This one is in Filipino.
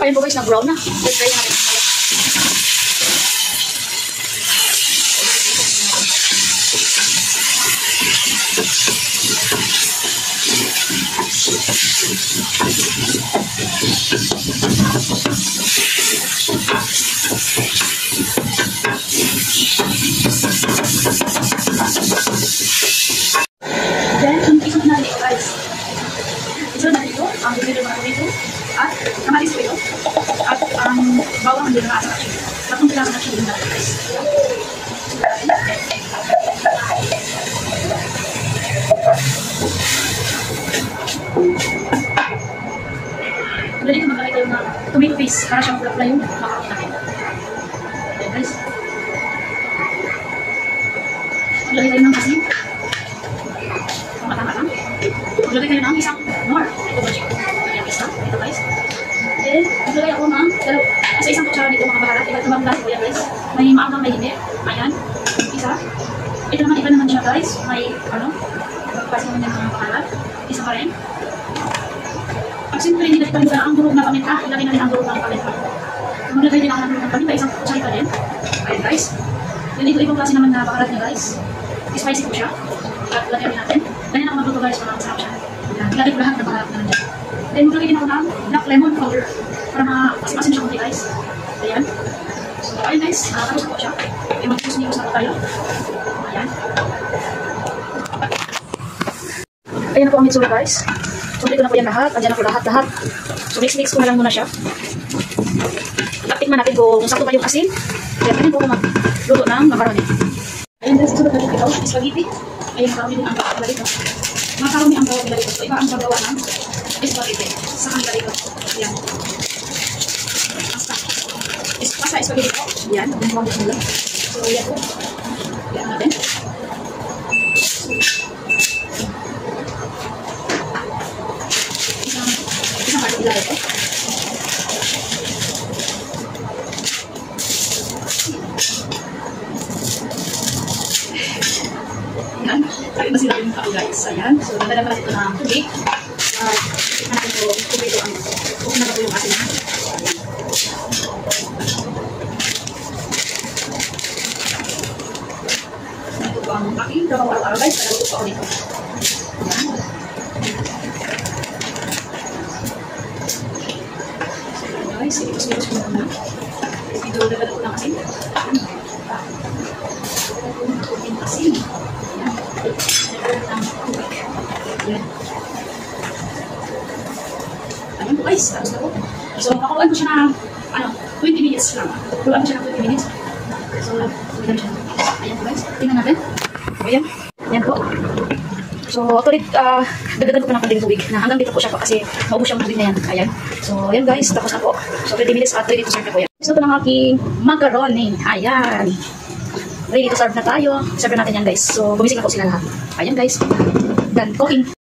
Ayan po guys, nag-brown na. Let's try natin. Then, isip na ito guys. Isip na ito, ang bibili mga ito, at kamatis po ito, at ang bawang hindi na asa kasi. Tapos kailangan na chili na guys. Dali ko maglalagay tayo ng tomato paste para siyang pula-pula yung makakit natin. Ayan guys. Maglagay tayo ng asin. Tama-tama lang. Maglagay tayo ng isang nor. Ito ba siya? Ayan isa. Ito guys. Then, maglagay ako ng sa isang kutsara dito mga baharat. Iba't ibang klase ko yan guys. May maangang may hindi. Ayan. Isa. Ito naman iba naman siya guys. May pagpas naman yung mga baharat. Isa pa rin. At siyempre, hindi natin pala ang durog ng paminta. Ilagay natin ang durog ng paminta. Maglagay din ako ng durog ng paminta. Isang kutsara din. Ayan guys. Then, ito ibang klase naman na baharat niya guys. Spicy po siya. At lagyan natin. Ganyan ako magluto guys para masarap siya. Ilagay ko lahat ng baharat na nandiyan. Then, maglagay din ako ng black lemon powder para maasim-asim siya kunti guys. Ayan. So, ayun guys. Tapos po siya. E, mag-kusnikus na po tayo. Ayan. Ayan na po ang mitsura guys. So, dito na po yan lahat. Andiyan na po lahat-lahat. So, mix-mix ko na lang muna siya. At tikman natin kung sakto ba yung asin. Ayan, ganyan po magluto ng macaroni. Ayan guys, susunod natin ito. Spaghetti. Ayan, makaroni din ang bawang dito. Makaroni ang bawang dito. So, iba ang paggawa ng spaghetti. Sa kanila dito. Ayan. Pasta spaghetti po. Ayan, ang bawang dito. So, ayan po. Ayan natin. Isang part ilagay po. Ayan. Sabi ba sila yung tao guys? Ayan. So, nagdala pala ito ng tubig. Tikman natin po. Tubig ito ang kung na ba po yung asin na. Ayan. Ito po ang aking trabaho araw-araw guys. Nagaluto po ako dito. Ayan. So, guys. Ilikos-likos ko muna. Ito, nagdala ko ng asin. Ayan. Asin. Ayan. Ayan po guys, tapos na po. So, makakuhaan ko siya na 20 minutes lang. Kuhaan ko siya na 20 minutes. So, ayan po guys. Tingnan natin. Ayan. Ayan po. So, tulit, dagdagan ko pa ng konting tubig na hanggang dito po siya kasi maubos yung tubig na yan. Ayan. So, ayan guys, tapos na po. So, 20 minutes at ready to serve na po yan. So, ito ng aking macaroni. Ayan. Ready to serve na tayo. Serve natin yan guys. So, gumising na po sila lahat. Ayan guys. Done cooking.